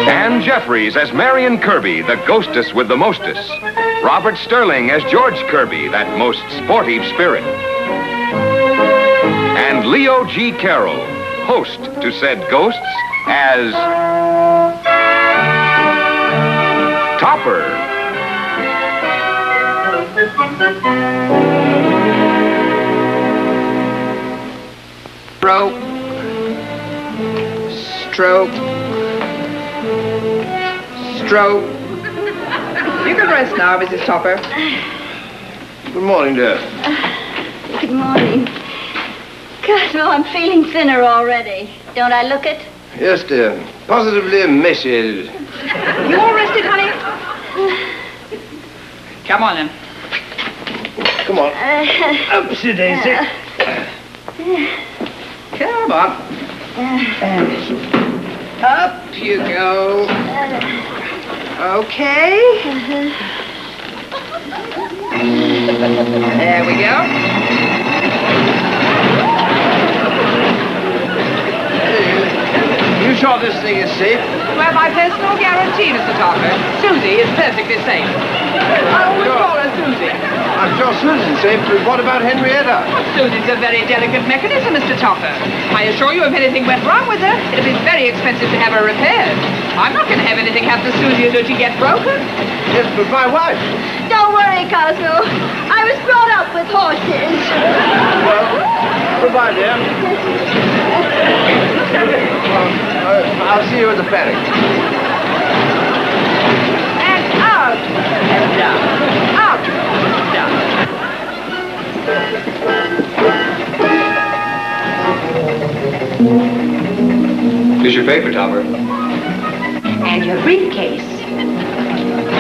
Ann Jeffries as Marian Kirby, the ghostess with the mostess. Robert Sterling as George Kirby, that most sportive spirit. And Leo G. Carroll, host to said ghosts, as Topper. Stroke. You can rest now, Mrs. Topper. Good morning, dear. Good morning. Cosmo, I'm feeling thinner already. Don't I look it? Yes, dear. Positively emaciated. You all rested, honey? Come on, then. Come on. Upsy daisy. Come on. Up you go. Okay. There we go. You sure this thing is safe? Well, my personal guarantee, Mr. Topper. Susie is perfectly safe. I always call her Susie. I'm sure Susan's safe, but what about Henrietta? Well, Susie's a very delicate mechanism, Mr. Topper. I assure you, if anything went wrong with her, it'd be very expensive to have her repaired. I'm not going to have anything happen to Susie until she gets broken. Yes, but my wife. Don't worry, Cosmo. I was brought up with horses. Well, goodbye, dear. I'll see you at the paddock. And out. And down. Out. Down. Here's your paper, Topper. And your briefcase.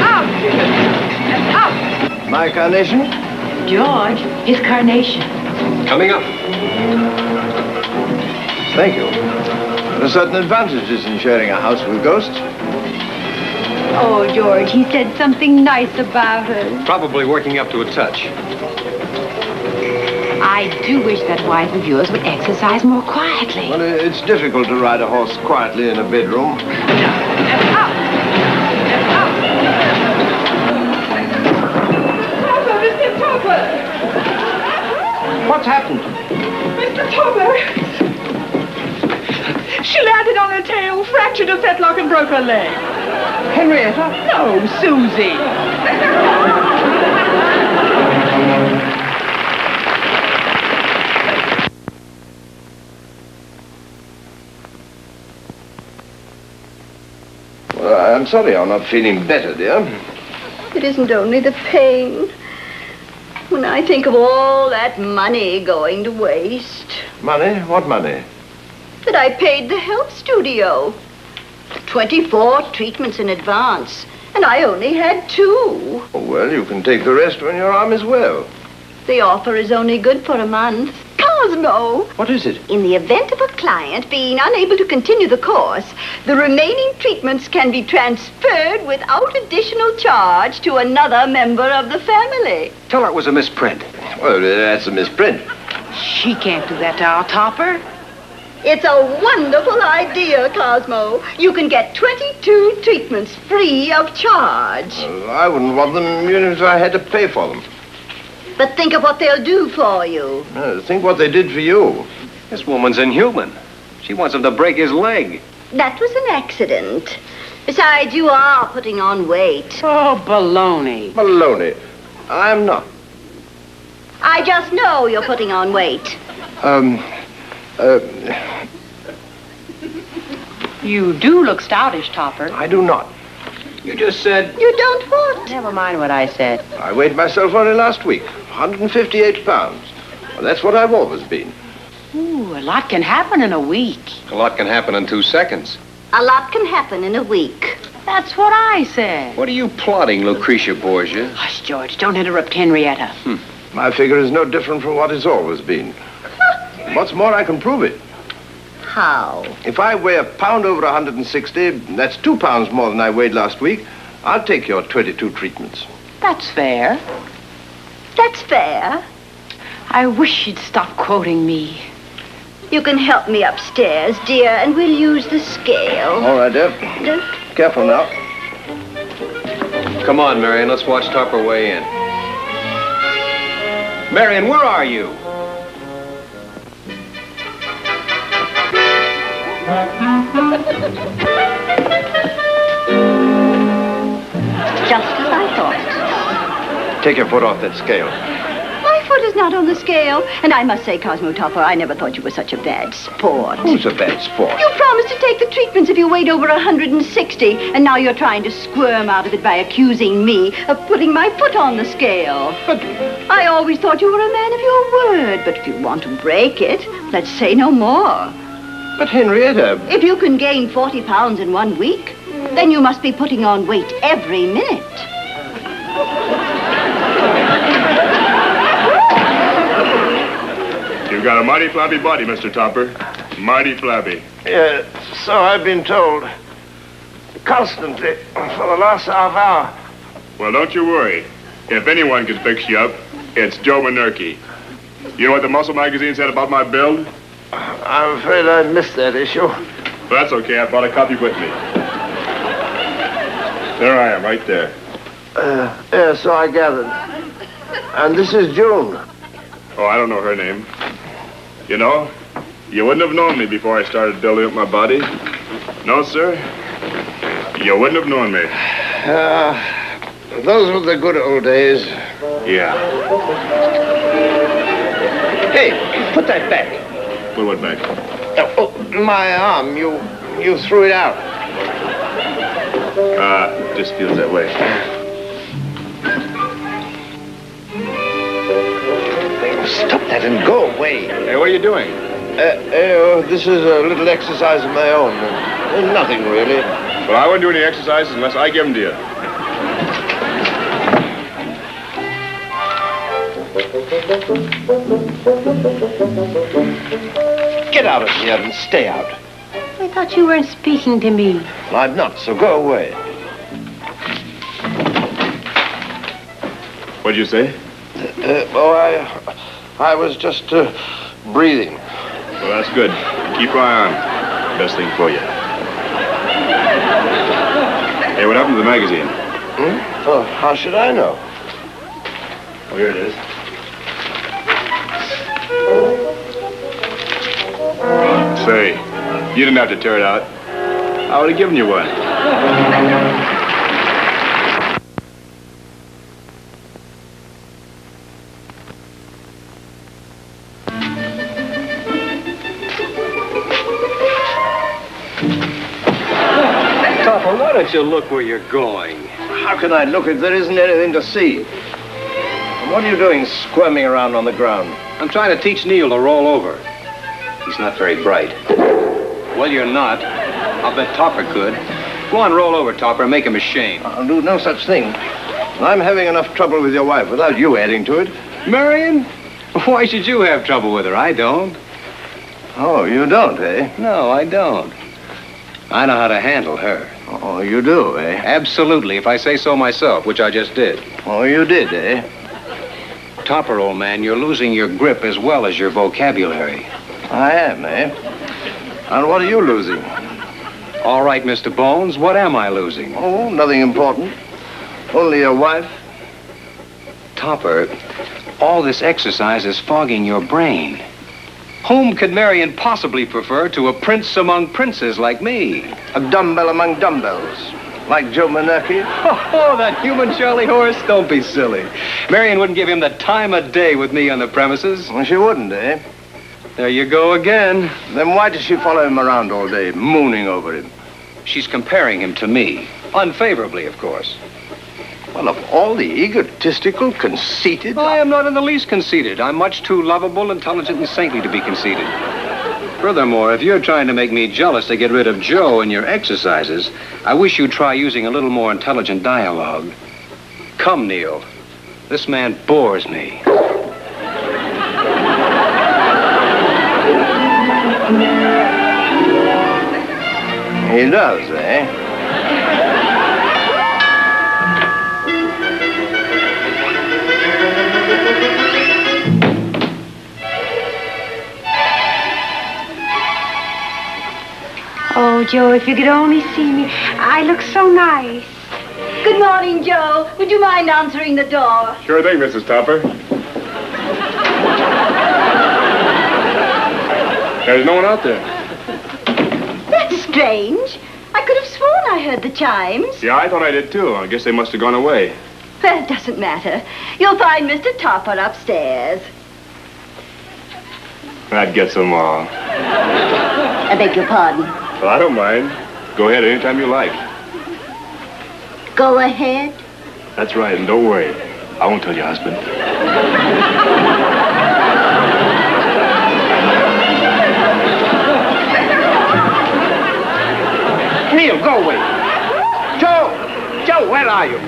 Out. And out. My carnation? George, his carnation. Coming up. Thank you. There are certain advantages in sharing a house with ghosts. Oh, George, he said something nice about us. Probably working up to a touch. I do wish that wife of yours would exercise more quietly. Well, it's difficult to ride a horse quietly in a bedroom. And out. And out. Topper, Mr. Topper. What's happened? Mr. Topper. She landed on her tail, fractured her fetlock, and broke her leg. Henrietta? No, Susie. Well, I'm sorry I'm not feeling better, dear. It isn't only the pain. When I think of all that money going to waste. Money? What money? That I paid the health studio. 24 treatments in advance. And I only had 2. Oh, well, you can take the rest when your arm is well. The offer is only good for a month. Cosmo! What is it? In the event of a client being unable to continue the course, the remaining treatments can be transferred without additional charge to another member of the family. Tell her it was a misprint. Well, that's a misprint. She can't do that to our Topper. It's a wonderful idea, Cosmo. You can get 22 treatments free of charge. I wouldn't want them even if I had to pay for them. But think of what they'll do for you. Think what they did for you. This woman's inhuman. She wants him to break his leg. That was an accident. Besides, you are putting on weight. Oh, baloney. Maloney. I'm not. I just know you're putting on weight. You do look stoutish, Topper. I do not. You just said... You don't what? Never mind what I said. I weighed myself only last week. 158 pounds. Well, that's what I've always been. Ooh, a lot can happen in a week. A lot can happen in 2 seconds. A lot can happen in a week. That's what I said. What are you plotting, Lucretia Borgia? Hush, George, don't interrupt Henrietta. My figure is no different from what it's always been. What's more, I can prove it. How? If I weigh a pound over 160, that's 2 pounds more than I weighed last week. I'll take your 22 treatments. That's fair. That's fair. I wish she'd stop quoting me. You can help me upstairs, dear, and we'll use the scale. All right, dear. Careful now. Come on, Marian, let's watch Topper weigh in. Marian, where are you? Just as I thought. Take your foot off that scale. My foot is not on the scale. And I must say, Cosmo Topper, I never thought you were such a bad sport. Who's a bad sport? You promised to take the treatments if you weighed over 160, and now you're trying to squirm out of it by accusing me of putting my foot on the scale. But I always thought you were a man of your word, but if you want to break it, let's say no more. Henrietta... If you can gain 40 pounds in 1 week, then you must be putting on weight every minute. You've got a mighty flabby body, Mr. Topper. Mighty flabby. Yeah, so I've been told. Constantly, for the last half hour. Well, don't you worry. If anyone can fix you up, it's Joe Manerkey. You know what the Muscle magazine said about my build? I'm afraid I missed that issue. Well, that's okay. I brought a copy with me. There I am, right there. Yeah, so I gathered. And this is June. Oh, I don't know her name. You know, you wouldn't have known me before I started building up my body. No, sir. You wouldn't have known me. Those were the good old days. Yeah. Hey, put that back. Put what back? Oh, my arm. You threw it out. Just feels that way. Stop that and go away. Hey, what are you doing? This is a little exercise of my own. Nothing really. Well, I wouldn't do any exercises unless I give them to you. Get out of here and stay out. I thought you weren't speaking to me. Well, I'm not, so go away. What'd you say? I was just breathing. Well, that's good. Keep right on. Best thing for you. Hey, what happened to the magazine? Oh, how should I know? Oh, here it is. Say, you didn't have to tear it out. I would have given you one. Topper, why don't you look where you're going? How can I look if there isn't anything to see? And what are you doing squirming around on the ground? I'm trying to teach Neil to roll over. He's not very bright. Well, you're not. I'll bet Topper could. Go on, roll over, Topper, and make him ashamed. I'll do no such thing. I'm having enough trouble with your wife without you adding to it. Marian? Why should you have trouble with her? I don't. Oh, you don't, eh? No, I don't. I know how to handle her. Oh, you do, eh? Absolutely, if I say so myself, which I just did. Oh, you did, eh? Topper, old man, you're losing your grip as well as your vocabulary. I am, eh? And what are you losing? All right, Mr. Bones, what am I losing? Oh, nothing important. Only your wife. Topper, all this exercise is fogging your brain. Whom could Marian possibly prefer to a prince among princes like me? A dumbbell among dumbbells. Like Joe Manerkey. Oh, that human Charlie horse? Don't be silly. Marian wouldn't give him the time of day with me on the premises. Well, she wouldn't, eh? There you go again. Then why does she follow him around all day, mooning over him? She's comparing him to me. Unfavorably, of course. Well, of all the egotistical, conceited... I am not in the least conceited. I'm much too lovable, intelligent, and saintly to be conceited. Furthermore, if you're trying to make me jealous to get rid of Joe in your exercises, I wish you'd try using a little more intelligent dialogue. Come, Neil. This man bores me. He does, eh? Oh, Joe, if you could only see me. I look so nice. Good morning, Joe. Would you mind answering the door? Sure thing, Mrs. Topper. There's no one out there. That's strange. I could have sworn I heard the chimes. Yeah, I thought I did, too. I guess they must have gone away. Well, it doesn't matter. You'll find Mr. Topper upstairs. That gets them all. I beg your pardon. Well, I don't mind. Go ahead anytime you like. Go ahead. That's right, and don't worry. I won't tell your husband. Neil, go away. Joe! Joe, where are you?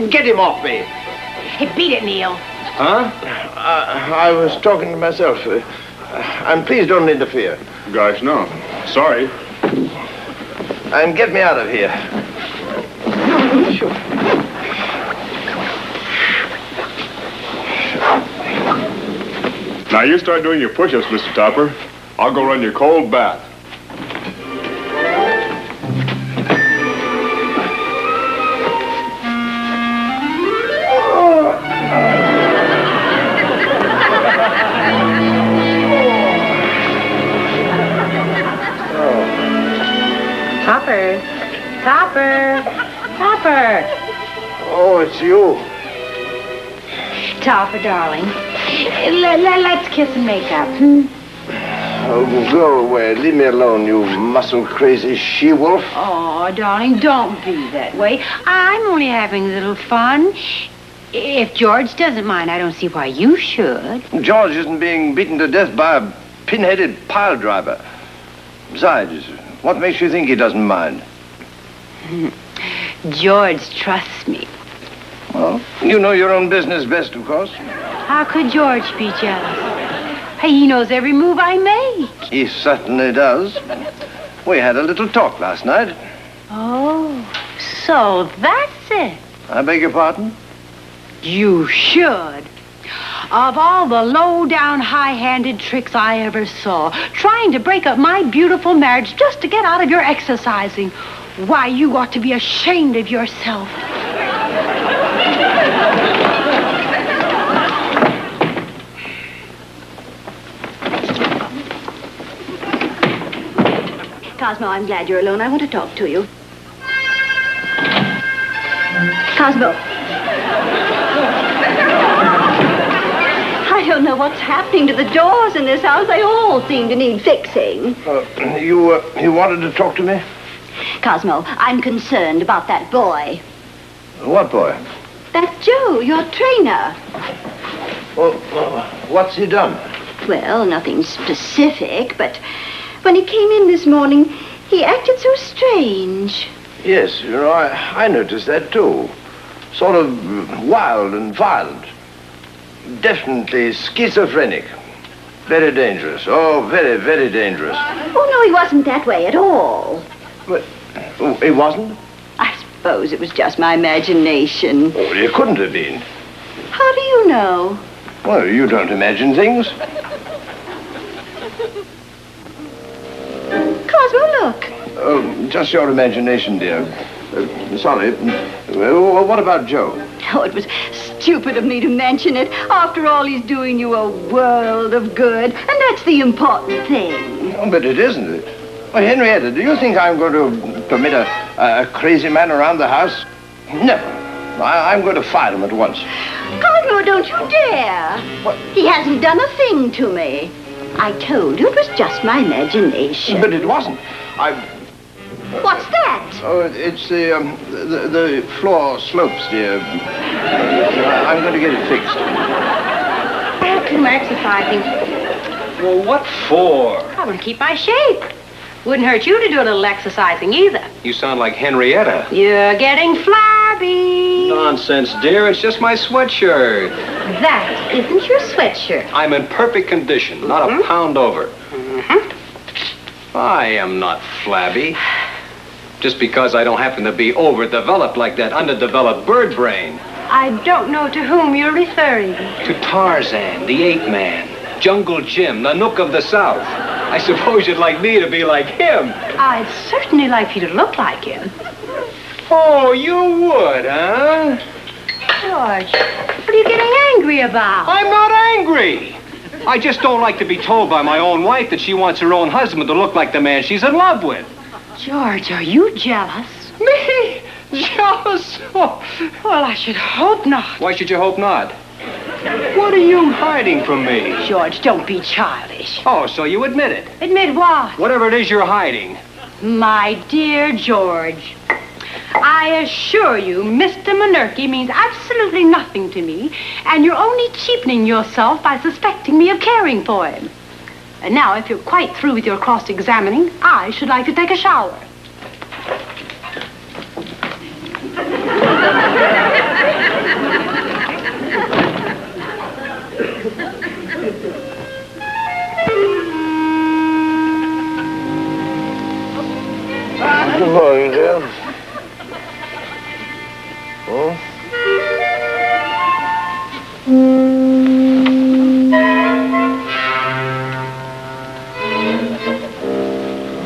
Get him off me. Hey, beat it, Neil. Huh? I was talking to myself. And please don't interfere. Gosh, no. Sorry. And get me out of here. Now, you start doing your push-ups, Mr. Topper. I'll go run your cold bath. Topper. Topper. Topper. Oh, it's you. Topper, darling. Let's kiss and make up. Hmm? Oh, go away. Leave me alone, you muscle-crazy she-wolf. Oh, darling, don't be that way. I'm only having a little fun. If George doesn't mind, I don't see why you should. George isn't being beaten to death by a pin-headed pile driver. Besides, what makes you think he doesn't mind? George trusts me. Well, you know your own business best, of course. How could George be jealous? Hey, he knows every move I make. He certainly does. We had a little talk last night. Oh, so that's it. I beg your pardon? You should. Of all the low-down, high-handed tricks I ever saw, trying to break up my beautiful marriage just to get out of your exercising, why, you ought to be ashamed of yourself. Cosmo, I'm glad you're alone. I want to talk to you. Cosmo. I don't know what's happening to the doors in this house. They all seem to need fixing. You wanted to talk to me? Cosmo, I'm concerned about that boy. What boy? That's Joe, your trainer. Well, what's he done? Well, nothing specific, but when he came in this morning, he acted so strange. Yes, you know, I noticed that too. Sort of wild and violent. Definitely schizophrenic. Very dangerous. Oh, very, very dangerous. Oh, no, he wasn't that way at all. But he wasn't? I suppose it was just my imagination. Oh, it couldn't have been. How do you know? Well, you don't imagine things. Cosmo, look. Oh, just your imagination, dear. Sorry. What about Joe? Oh, it was stupid of me to mention it. After all, he's doing you a world of good, and that's the important thing. Oh, but it isn't it? Well, Henrietta, do you think I'm going to permit a crazy man around the house? Never. I'm going to fire him at once. Cosmo, don't you dare. What? He hasn't done a thing to me. I told you it was just my imagination. But it wasn't. What's that? Oh, it's the floor slopes, dear. I'm going to get it fixed. I have too much exercising. Well, what for? Probably to keep my shape. Wouldn't hurt you to do a little exercising either. You sound like Henrietta. You're getting flabby. Nonsense, dear. It's just my sweatshirt. That isn't your sweatshirt. I'm in perfect condition, not a pound over. I am not flabby. Just because I don't happen to be overdeveloped like that underdeveloped bird brain. I don't know to whom you're referring. To Tarzan, the ape man. Jungle Jim, the Nook of the South. I suppose you'd like me to be like him. I'd certainly like you to look like him. Oh, you would, huh? George, what are you getting angry about? I'm not angry. I just don't like to be told by my own wife that she wants her own husband to look like the man she's in love with. George, are you jealous? Me? Jealous? Oh. Well, I should hope not. Why should you hope not? What are you hiding from me? George, don't be childish. Oh, so you admit it? Admit what? Whatever it is you're hiding. My dear George, I assure you, Mr. Monarchy means absolutely nothing to me, and you're only cheapening yourself by suspecting me of caring for him. And now, if you're quite through with your cross-examining, I should like to take a shower. Good morning, dear. Oh?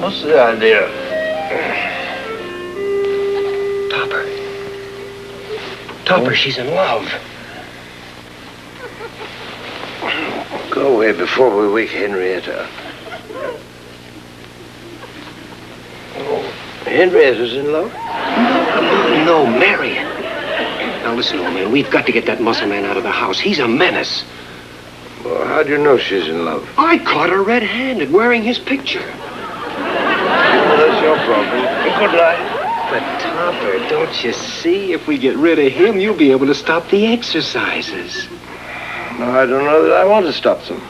What's the idea? Topper, she's in love. Go away before we wake Henrietta. Oh, Henrietta's in love? No, Marian. Now listen, old man, we've got to get that muscle man out of the house. He's a menace. Well, how do you know she's in love? I caught her red-handed wearing his picture. Well, that's your problem. Good night. But, Topper, don't you see? If we get rid of him, you'll be able to stop the exercises. No, I don't know that I want to stop them.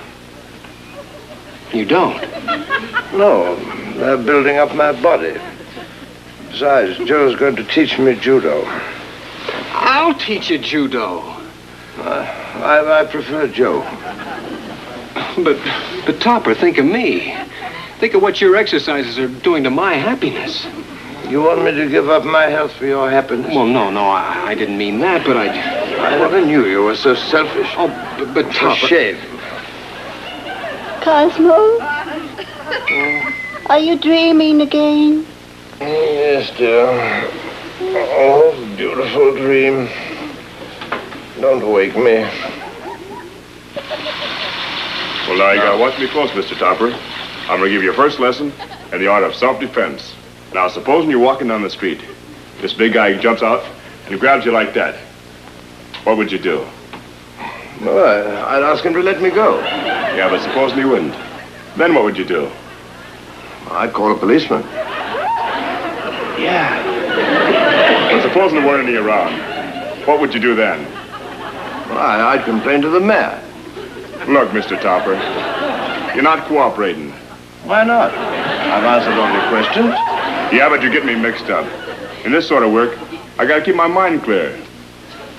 You don't? No, they're building up my body. Besides, Joe's going to teach me judo. I'll teach you judo. I prefer Joe. But Topper, think of me. Think of what your exercises are doing to my happiness. You want me to give up my health for your happiness? Well, no, I didn't mean that, but I never knew you were so selfish. Oh, but It's a Topper... shame. Cosmo? Are you dreaming again? Yes, dear. Oh, beautiful dream. Don't wake me. Well, now you gotta watch me close, Mr. Topper. I'm gonna give you your first lesson in the art of self-defense. Now, supposing you're walking down the street. This big guy jumps out and grabs you like that. What would you do? Well, I'd ask him to let me go. Yeah, but supposing he wouldn't. Then what would you do? I'd call a policeman. Yeah. But supposing there weren't any around. What would you do then? Well, I'd complain to the mayor. Look, Mr. Topper, you're not cooperating. Why not? I've answered all your questions. Yeah, but you're getting me mixed up. In this sort of work, I gotta keep my mind clear.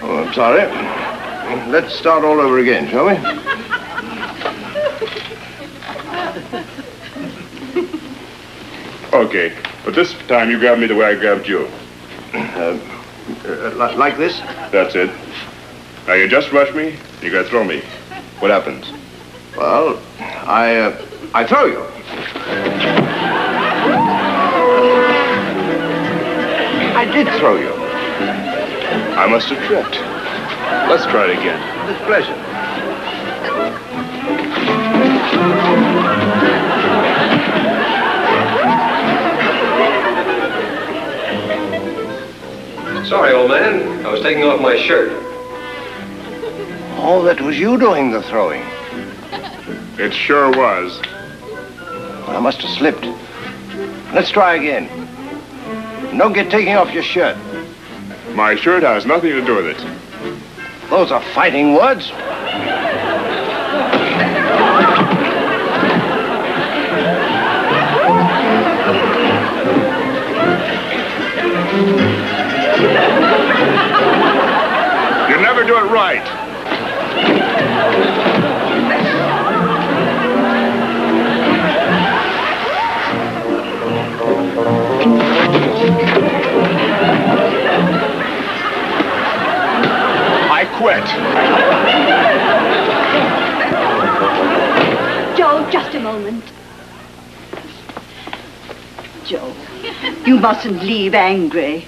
Oh, I'm sorry. Let's start all over again, shall we? Okay, but this time you grab me the way I grabbed you. Like this? That's it. Now you just rush me, you gotta throw me. What happens? Well, I throw you. I did throw you. I must have tripped. Let's try it again. With pleasure. Sorry, old man. I was taking off my shirt. Oh, that was you doing the throwing. It sure was. I must have slipped. Let's try again. Don't get taking off your shirt. My shirt has nothing to do with it. Those are fighting words. You never do it right. I quit. Joe. You mustn't leave angry.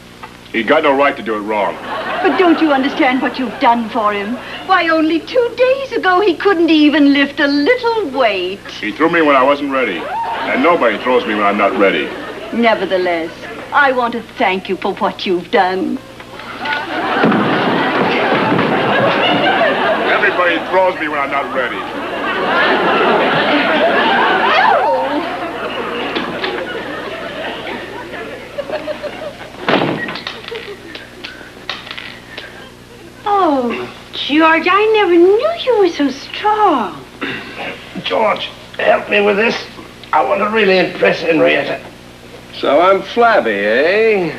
He got no right to do it wrong. But don't you understand what you've done for him? Why, only 2 days ago he couldn't even lift a little weight. He threw me when I wasn't ready. And nobody throws me when I'm not ready. Nevertheless, I want to thank you for what you've done. Everybody throws me when I'm not ready. Oh, George, I never knew you were so strong. George, help me with this. I want to really impress Henrietta. So I'm flabby, eh?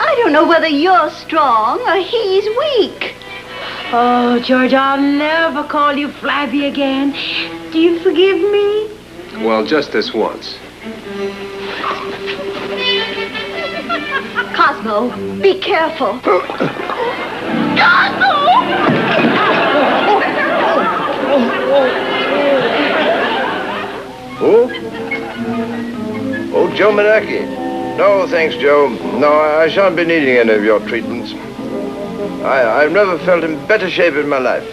I don't know whether you're strong or he's weak. Oh, George, I'll never call you flabby again. Do you forgive me? Well, just this once. Cosmo, be careful. Who? Oh, Joe Manaki. No, thanks, Joe. No, I shan't be needing any of your treatments. I've never felt in better shape in my life.